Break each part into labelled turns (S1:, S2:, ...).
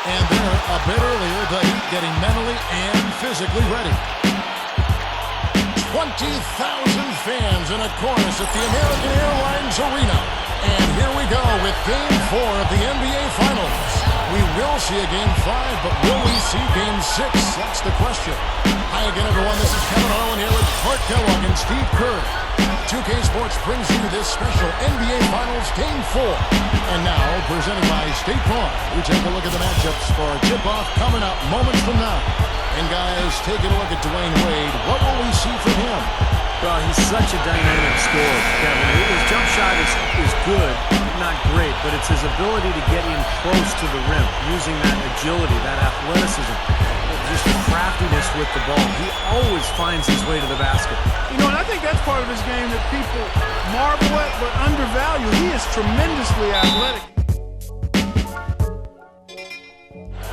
S1: And there, a bit earlier, the Heat getting mentally and physically ready. 20,000 fans in a chorus at the American Airlines Arena. And here we go with Game 4 of the NBA Finals. We will see a Game 5, but will we see Game 6? That's the question. Hi again, everyone. This is Kevin Harlan here with Clark Kellogg and Steve Kerr. 2K Sports brings you this special NBA Finals Game 4. And now, presented by State Farm, we take a look at the matchups for our tip-off coming up moments from now. And guys, taking a look at Dwayne Wade, what will we see from him?
S2: Well, he's such a dynamic scorer, Kevin. His jump shot is good, not great, but it's his ability to get in close to the rim, using that agility, that athleticism, just the craftiness with the ball. He always finds his way to the basket.
S3: You know, and I think that's part of his game that people marvel at but undervalue. He is tremendously athletic.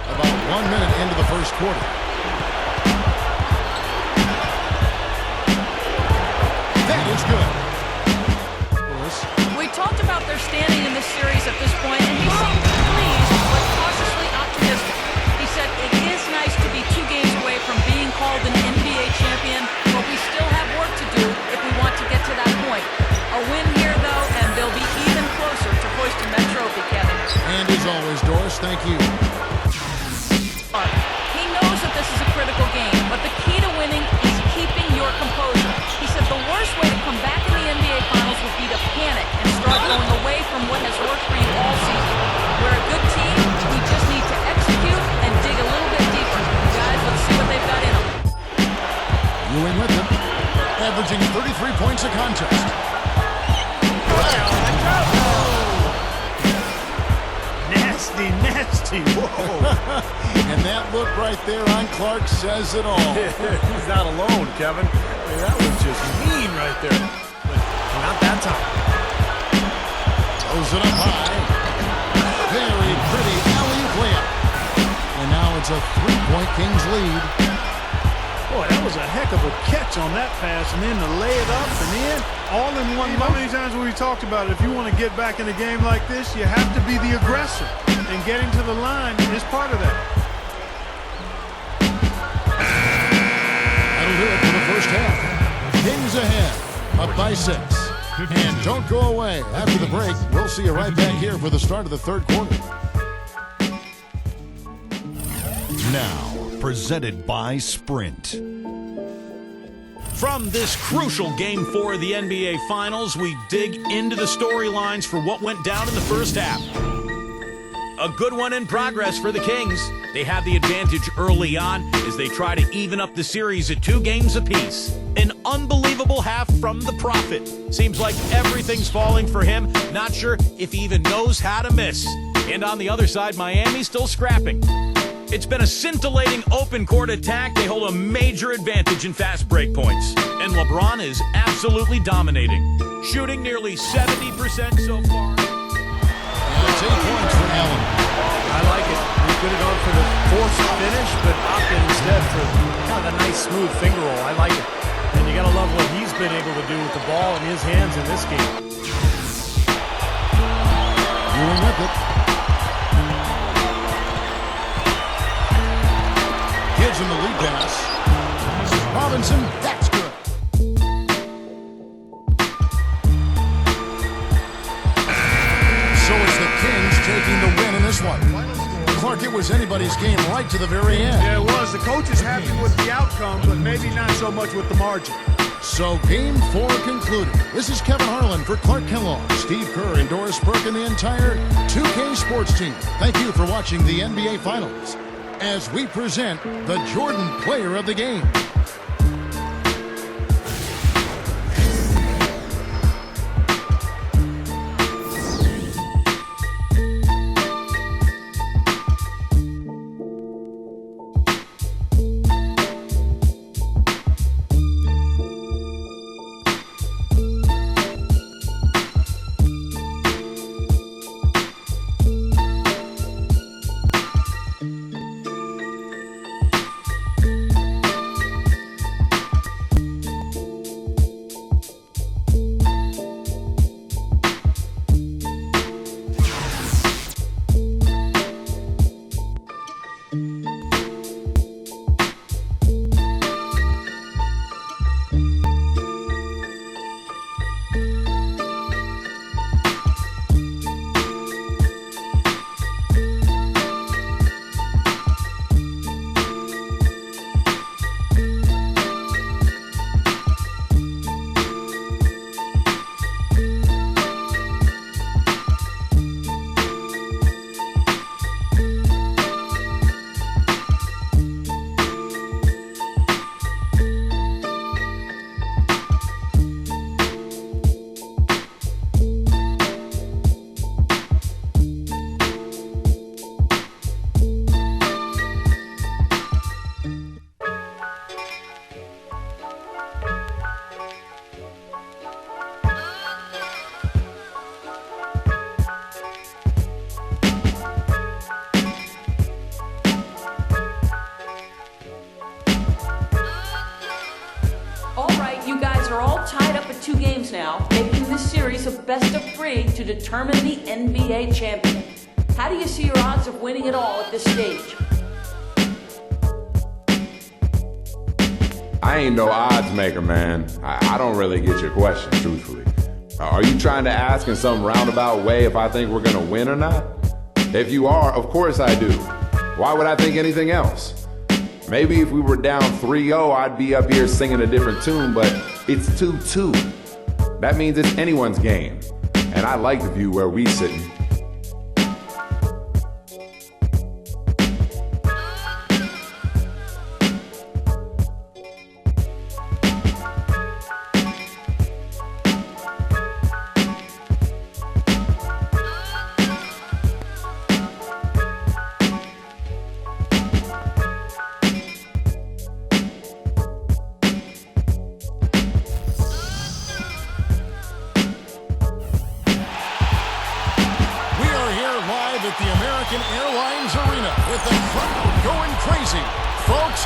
S1: About 1 minute into the first quarter. It's good.
S4: We talked about their standing in this series at this point, and he seemed pleased but cautiously optimistic. He said it is nice to be 2 games away from being called an NBA champion, but we still have work to do if we want to get to that point. A win here, though, and they'll be even closer to hoisting that trophy, Kevin.
S1: And as always, Doris, thank you.
S4: He knows that this is a critical game, but the key to winning is keeping your composure. He said the worst way to come back in the NBA Finals would be to panic and start going away from what has worked for you all season. We're a good team. We just need to execute and dig a little bit deeper. Guys, let's see what they've got in them.
S1: Ewing with it, averaging 33 points a contest.
S3: Nasty, nasty. Whoa.
S1: And that look right there on Clark says it all.
S2: He's not alone, Kevin. I mean, that was just mean right there. But not that time.
S1: Throws it up high. Very pretty alley-oop layup. And now it's a 3-point Kings lead.
S3: Boy, that was a heck of a catch on that pass, and then to lay it up and in, all in one. How many times we talked about it? If you want to get back in a game like this, you have to be the aggressor, and getting to the line is part of that.
S1: That'll do it for the first half. Kings ahead, up by 6. And don't go away. After the break, we'll see you right back here for the start of the third quarter.
S5: Now, presented by Sprint.
S6: From this crucial Game 4 of the NBA Finals, we dig into the storylines for what went down in the first half. A good one in progress for the Kings. They have the advantage early on as they try to even up the series at 2 games apiece. An unbelievable half from the Prophet. Seems like everything's falling for him. Not sure if he even knows how to miss. And on the other side, Miami's still scrapping. It's been a scintillating open court attack. They hold a major advantage in fast break points. And LeBron is absolutely dominating, shooting nearly 70% so far.
S1: And it's 8 points for Allen.
S2: I like it. He could have gone for the forced finish, but opted instead for kind of a nice smooth finger roll. I like it. And you got to love what he's been able to do with the ball in his hands in this game.
S1: Ewing with it. Gives him the lead pass. Robinson, that's good. So it's the Kings taking the win in this one. Clark, it was anybody's game right to the very end.
S3: Yeah, it was. The coach is happy with the outcome, but maybe not so much with the margin.
S1: So Game 4 concluded. This is Kevin Harlan for Clark Kellogg, Steve Kerr, and Doris Burke, and the entire 2K Sports team. Thank you for watching the NBA Finals as we present the Jordan Player of the Game.
S4: 2 games now, making this series a best-of-3 to determine the NBA champion. How do you see your odds of winning it all at this stage?
S7: I ain't no odds maker, man. I don't really get your question, truthfully. Are you trying to ask in some roundabout way if I think we're gonna win or not? If you are, of course I do. Why would I think anything else? Maybe if we were down 3-0, I'd be up here singing a different tune, but it's 2-2. That means it's anyone's game. And I like the view where we sitting.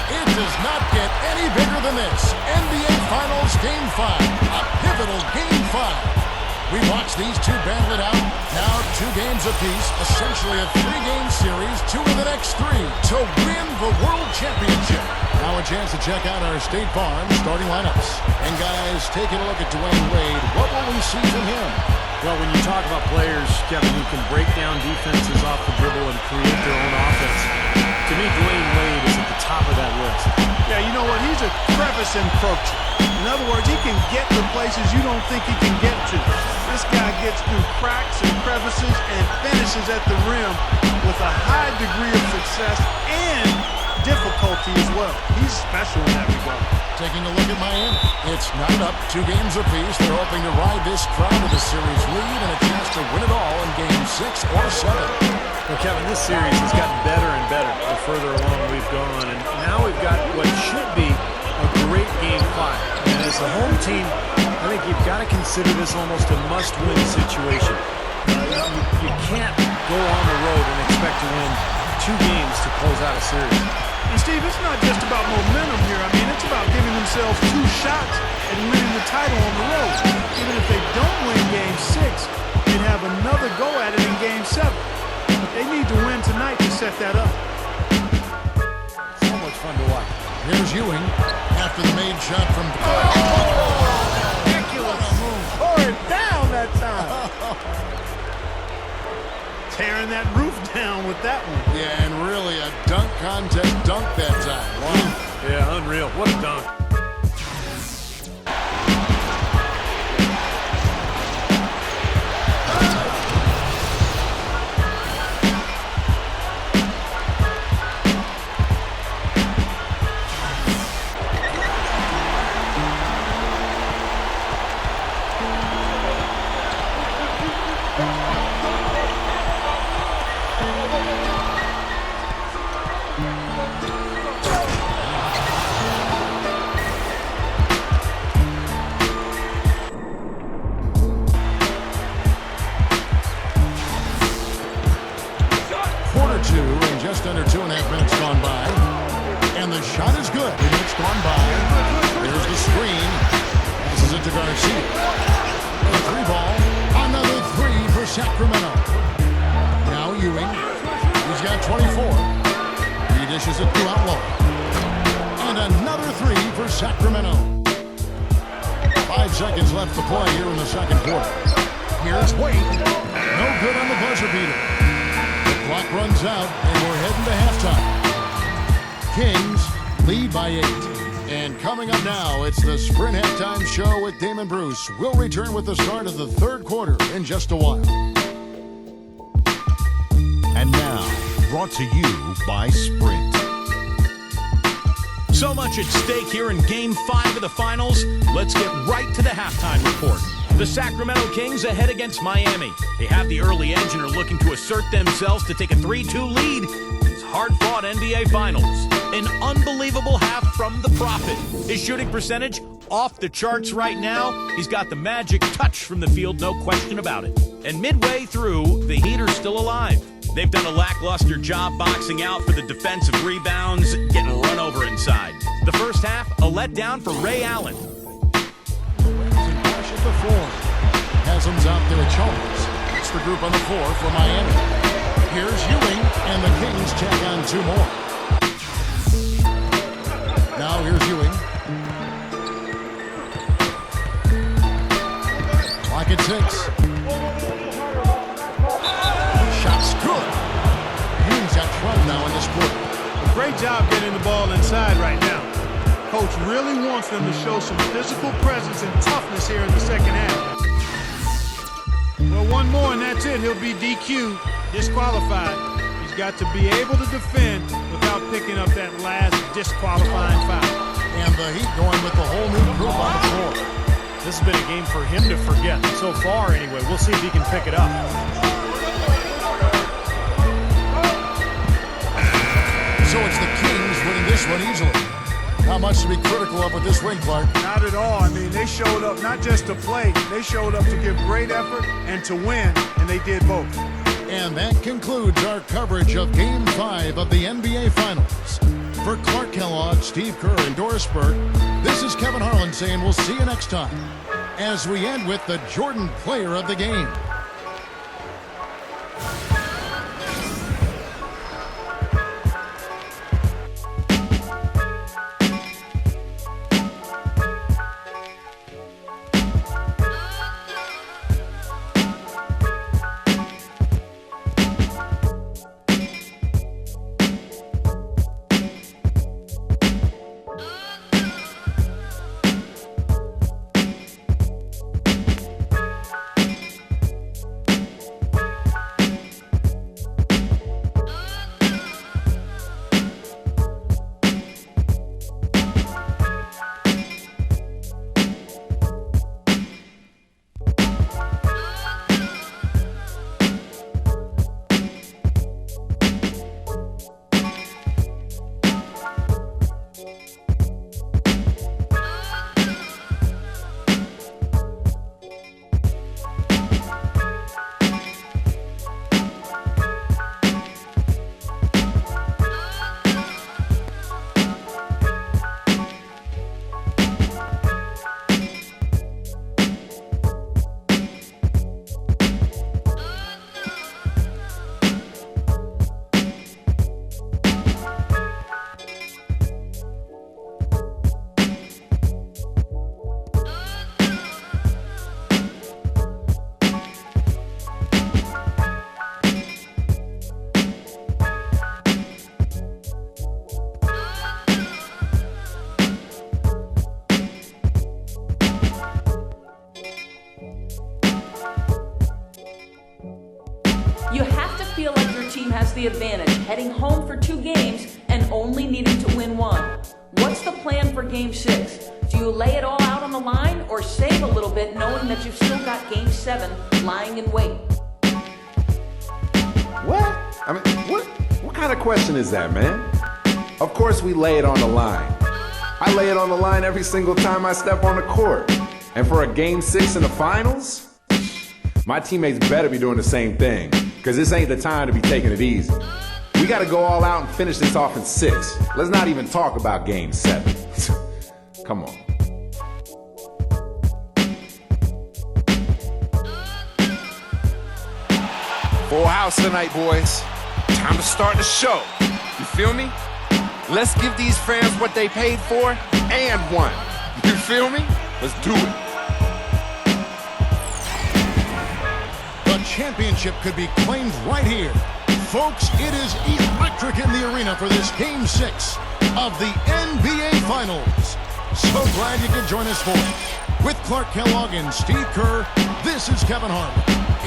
S1: It does not get any bigger than this. NBA Finals Game 5, a pivotal Game 5. We watched these two battle it out. Now 2 games apiece, essentially a 3-game series, 2 of the next 3 to win the World Championship. Now a chance to check out our State Farm starting lineups. And guys, taking a look at Dwayne Wade, what will we see from him?
S2: Well, when you talk about players, Kevin, who can break down defenses off the dribble and create their own offense, to me, Dwayne Wade is at the top of that list.
S3: Yeah, you know what? He's a crevice encroacher. In other words, he can get to places you don't think he can get to. This guy gets through cracks and crevices and finishes at the rim with a high degree of success and difficulty as well. He's special in that regard.
S1: Taking a look at Miami. It's knotted up, 2 games apiece. They're hoping to ride this crowd to the series lead and a chance to win it all in Game 6 or 7.
S2: Well, Kevin, this series has gotten better and better the further along we've gone, and now we've got what should be a great Game 5. And as a home team, I think you've got to consider this almost a must-win situation. You can't go on the road and expect to win 2 games to close out a series.
S3: And Steve, it's not just about momentum here. I mean, it's about giving themselves 2 shots at winning the title on the road. Even if they don't win Game 6, they'd have another go at it in Game 7. But they need to win tonight to set that up.
S2: So much fun to watch.
S1: Here's Ewing after the made shot from...
S3: Ridiculous. Tore it down that time. Tearing that roof down with that one.
S1: Yeah, and really a dunk contest dunk that time. Wow.
S2: Yeah, unreal. What a dunk.
S1: Just under 2.5 minutes gone by. And the shot is good. 3 minutes gone by. There's the screen. Passes it to Garcia. The 3-ball. Another 3 for Sacramento. Now Ewing. He's got 24. He dishes it to Outlaw. And another 3 for Sacramento. 5 seconds left to play here in the second quarter. Here's Wade. No good on the buzzer beater. Clock runs out, and we're heading to halftime. Kings lead by 8. And coming up now, it's the Sprint Halftime Show with Damon Bruce. We'll return with the start of the 3rd quarter in just a while.
S5: And now, brought to you by Sprint.
S6: So much at stake here in Game 5 of the Finals. Let's get right to the halftime report. The Sacramento Kings ahead against Miami. They have the early edge and are looking to assert themselves to take a 3-2 lead in these hard-fought NBA Finals. An unbelievable half from the Prophet. His shooting percentage off the charts right now. He's got the magic touch from the field, no question about it. And midway through, the Heat are still alive. They've done a lackluster job boxing out for the defensive rebounds, getting run over inside. The first half, a letdown for Ray Allen.
S1: at the 4. Haslam's out there at Chalmers. It's the group on the 4 for Miami. Here's Ewing, and the Kings tack on 2 more. Now here's Ewing. Clock at 6. Shot's good. Ewing's got 12 now in this quarter.
S3: Great job getting the ball inside right now. Coach really wants them to show some physical presence and toughness here in the second half. Well, one more and that's it. He'll be DQ'd, disqualified. He's got to be able to defend without picking up that last disqualifying foul.
S1: And the Heat going with the whole new group on the floor.
S2: This has been a game for him to forget. So far, anyway. We'll see if he can pick it up.
S1: So it's the Kings winning this one easily. Not much to be critical of with this win, Clark.
S3: Not at all. I mean, they showed up not just to play. They showed up to give great effort and to win, and they did both.
S1: And that concludes our coverage of Game 5 of the NBA Finals. For Clark Kellogg, Steve Kerr, and Doris Burke, this is Kevin Harlan saying we'll see you next time as we end with the Jordan Player of the Game.
S4: You have to feel like your team has the advantage, heading home for 2 games and only needing to win 1. What's the plan for Game 6? Do you lay it all out on the line or save a little bit knowing that you've still got Game 7 lying in wait?
S7: What? I mean, what kind of question is that, man? Of course we lay it on the line. I lay it on the line every single time I step on the court. And for a Game 6 in the finals, my teammates better be doing the same thing, because this ain't the time to be taking it easy. We got to go all out and finish this off in 6. Let's not even talk about Game 7. Come on.
S8: Full house tonight, boys. Time to start the show. You feel me? Let's give these fans what they paid for and won. You feel me? Let's do it.
S1: The championship could be claimed right here. Folks, it is electric in the arena for this Game 6 of the NBA Finals. So glad you could join us for it. With Clark Kellogg and Steve Kerr, this is Kevin Harlan.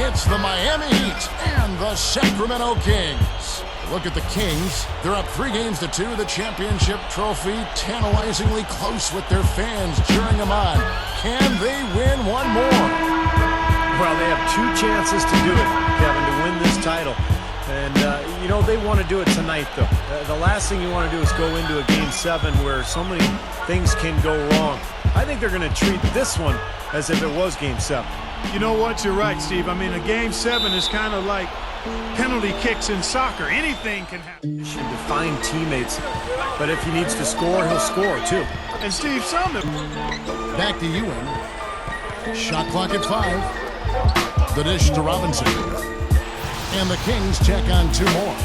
S1: It's the Miami Heat and the Sacramento Kings. Look at the Kings. They're up 3-2. The championship trophy tantalizingly close with their fans cheering them on. Can they win one more?
S2: Well, they have 2 chances to do it, Kevin, to win this title. And, they want to do it tonight, though. The last thing you want to do is go into a Game 7 where so many things can go wrong. I think they're going to treat this one as if it was Game 7.
S3: You know what? You're right, Steve. I mean, a Game 7 is kind of like penalty kicks in soccer. Anything can happen.
S2: To find teammates, but if he needs to score, he'll score, too.
S3: And Steve, some of
S1: Back to Ewing. Shot clock at 5. The dish to Robinson. And the Kings check on 2 more.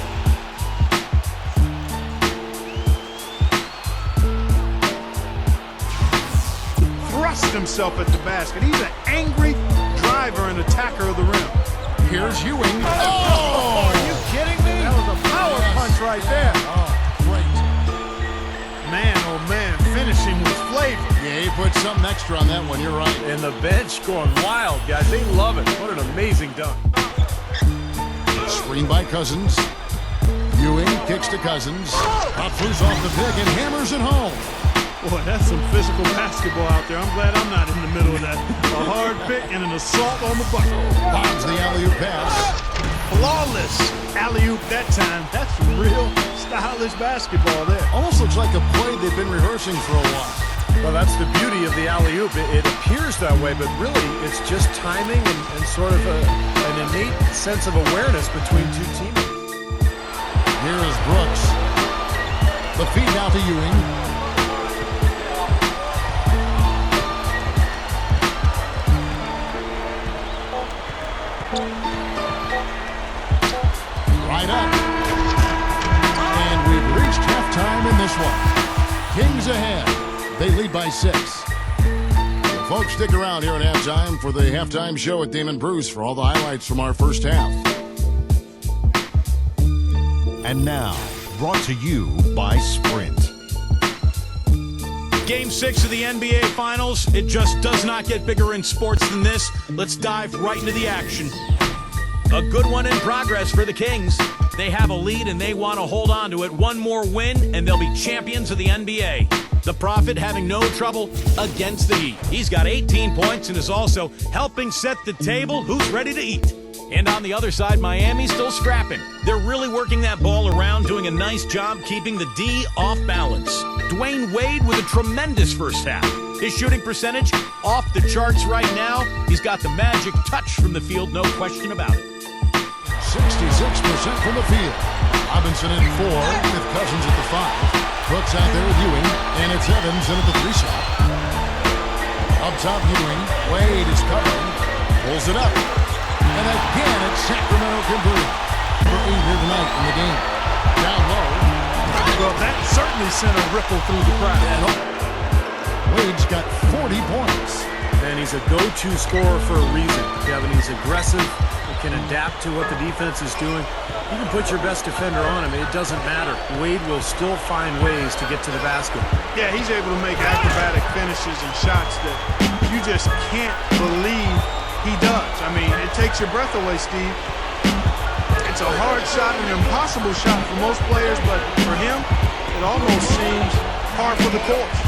S3: Thrust himself at the basket. He's an angry driver and attacker of the rim.
S1: Here's Ewing.
S3: Oh, are you kidding me? That was a power punch right there.
S1: Oh, great.
S3: Man, oh man, finishing with flavor.
S1: Yeah, he put something extra on that one. You're right.
S2: And the bench going wild, guys. They love it. What an amazing dunk.
S1: Screen by Cousins. Ewing kicks to Cousins. Pop flees off the pick and hammers it home.
S3: Boy, that's some physical basketball out there. I'm glad I'm not in the middle of that. A hard pick and an assault on the bucket.
S1: Bobs the alley-oop pass.
S3: Flawless alley-oop that time. That's real stylish basketball there.
S1: Almost looks like a play they've been rehearsing for a while.
S2: Well, that's the beauty of the alley-oop. It appears that way, but really it's just timing and sort of an innate sense of awareness between two teammates.
S1: Here is Brooks. The feed now to Ewing. Right up. And we've reached halftime in this one. Kings ahead. They lead by 6. So folks, stick around here at halftime for the halftime show at Damon Bruce for all the highlights from our first half.
S5: And now, brought to you by Sprint.
S6: Game 6 of the NBA Finals. It just does not get bigger in sports than this. Let's dive right into the action. A good one in progress for the Kings. They have a lead and they want to hold on to it. One more win and they'll be champions of the NBA. The Prophet having no trouble against the Heat. He's got 18 points and is also helping set the table. Who's ready to eat? And on the other side, Miami's still scrapping. They're really working that ball around, doing a nice job keeping the D off balance. Dwayne Wade with a tremendous first half. His shooting percentage off the charts right now. He's got the magic touch from the field, no question about it.
S1: 66% from the field. Robinson in 4 with Cousins at the 5. Brooks out there with Ewing, and it's Evans in at the 3 spot. Up top, Ewing. Wade is covering. Pulls it up. And again, it's Sacramento converting. For 8 here tonight in the game. Down low.
S3: Well, that certainly sent a ripple through the crowd.
S1: Wade's got 40 points.
S2: And he's a go-to scorer for a reason, Kevin. He's aggressive. He can adapt to what the defense is doing. You can put your best defender on him. It doesn't matter. Wade will still find ways to get to the basket.
S3: Yeah, he's able to make acrobatic finishes and shots that you just can't believe he does. I mean, it takes your breath away, Steve. It's a hard shot, an impossible shot for most players, but for him, it almost seems par for the course.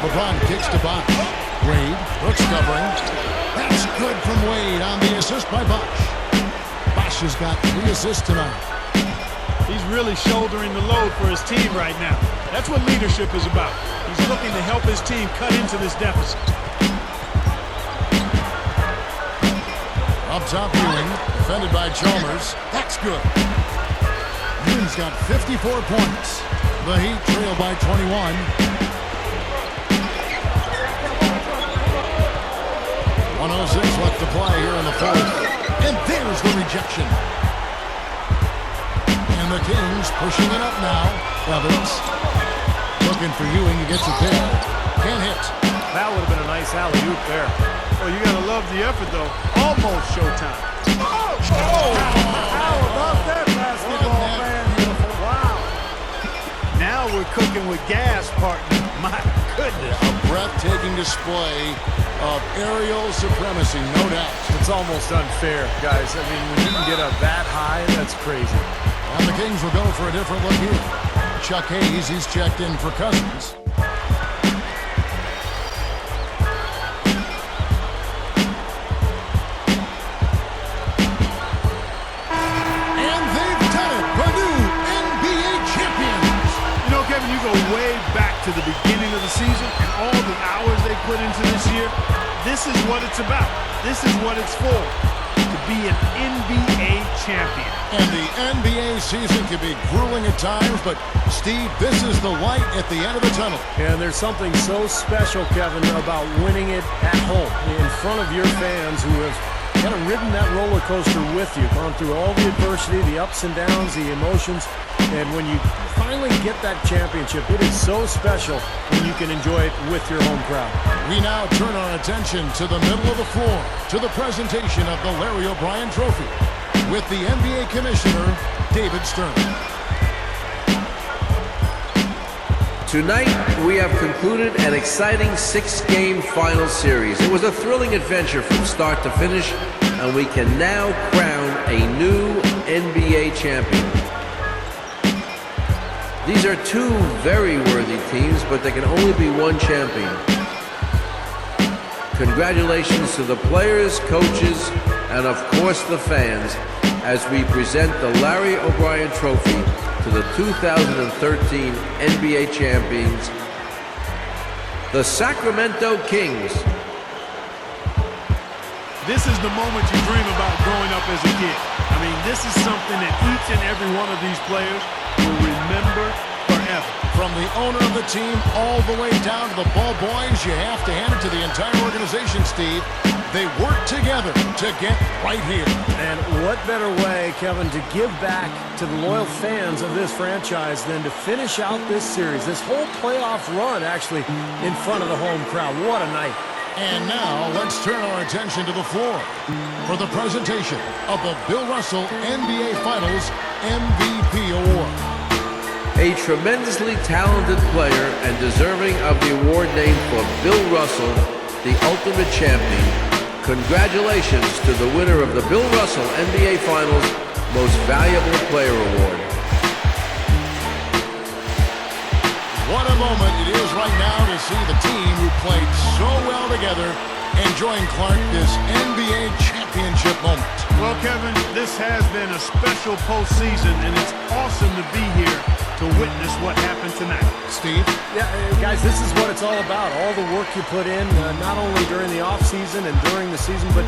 S1: LeBron kicks to Bosch. Wade, Brooks covering. That's good from Wade on the assist by Bosch. Bosch has got 3 assists tonight.
S3: He's really shouldering the load for his team right now. That's what leadership is about. He's looking to help his team cut into this deficit.
S1: Up top, Ewing, defended by Chalmers. That's good. Ewing's got 54 points. The Heat trail by 21. 106 left to play here in the 4th. And there's the rejection. And the Kings pushing it up now. Evans looking for Ewing. He gets it there. Can't hit.
S2: That would have been a nice alley-oop there.
S3: Oh, you gotta love the effort, though. Almost showtime. How about that basketball, man? Wow. Now we're cooking with gas, partner. My goodness.
S1: A breathtaking display of aerial supremacy, no doubt.
S2: It's almost unfair, guys. I mean, when you can get up that high, that's crazy.
S1: And the Kings will go for a different look here. Chuck Hayes, he's checked in for Cousins. And they've done it, the new NBA champions.
S3: You know, Kevin, you go way back to the beginning of the season and all the hours they put into this year. This is what it's about. This is what it's for. To be an NBA champion.
S1: And the NBA season can be grueling at times, but Steve, this is the light at the end of the tunnel.
S2: And there's something so special, Kevin, about winning it at home in front of your fans who have kind of ridden that roller coaster with you, gone through all the adversity, the ups and downs, the emotions, and when you finally get that championship, it is so special when you can enjoy it with your home crowd.
S1: We now turn our attention to the middle of the floor, to the presentation of the Larry O'Brien Trophy, with the NBA Commissioner, David Stern.
S9: Tonight, we have concluded an exciting 6-game final series. It was a thrilling adventure from start to finish, and we can now crown a new NBA champion. These are two very worthy teams, but there can only be one champion. Congratulations to the players, coaches, and of course the fans as we present the Larry O'Brien Trophy to the 2013 NBA champions, the Sacramento Kings.
S3: This is the moment you dream about growing up as a kid. I mean, this is something that each and every one of these players will remember forever.
S1: From the owner of the team all the way down to the ball boys, you have to hand it to the entire organization, Steve. They work together to get right here.
S2: And what better way, Kevin, to give back to the loyal fans of this franchise than to finish out this series, this whole playoff run, actually, in front of the home crowd. What a night.
S1: And now, let's turn our attention to the floor for the presentation of the Bill Russell NBA Finals MVP Award.
S9: A tremendously talented player and deserving of the award named for Bill Russell, the ultimate champion. Congratulations to the winner of the Bill Russell NBA Finals Most Valuable Player Award.
S1: What a moment it is right now to see the team who played so well together enjoying, Clark, this NBA championship moment.
S3: Well, Kevin, this has been a special postseason, and it's awesome to be here to witness what happened tonight.
S1: Steve?
S2: Yeah, guys, this is what it's all about. All the work you put in, not only during the offseason and during the season, but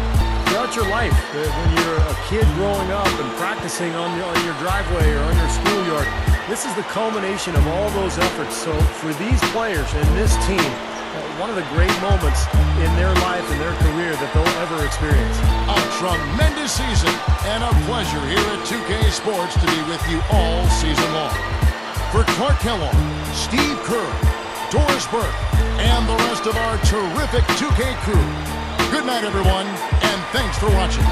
S2: throughout your life. When you're a kid growing up and practicing on your driveway or on your schoolyard, this is the culmination of all those efforts. So for these players and this team, one of the great moments in their life and their career that they'll ever experience.
S1: A tremendous season and a pleasure here at 2K Sports to be with you all season long. For Clark Kellogg, Steve Kerr, Doris Burke, and the rest of our terrific 2K crew, good night, everyone, and thanks for watching.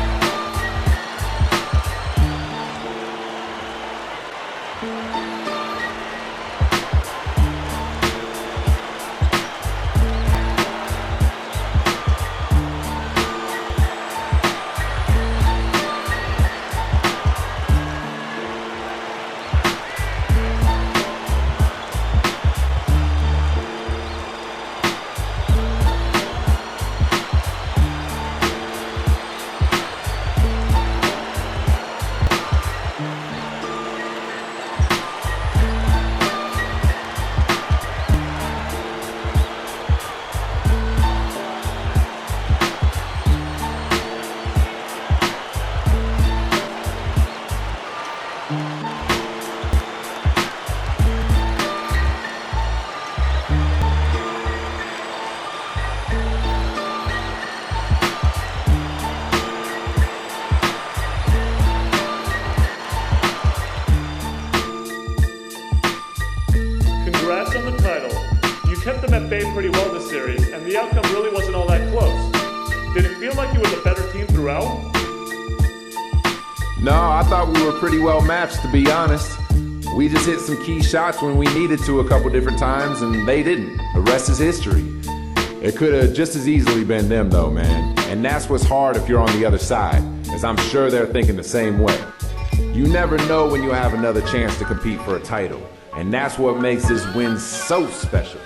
S10: Congrats on the title. You kept them at bay pretty well this series, and the outcome really wasn't all that close. Did it feel like you were the better team throughout?
S7: No, I thought we were pretty well matched, to be honest. We just hit some key shots when we needed to a couple different times, and they didn't. The rest is history. It could have just as easily been them, though, man. And that's what's hard if you're on the other side, as I'm sure they're thinking the same way. You never know when you'll have another chance to compete for a title, and that's what makes this win so special.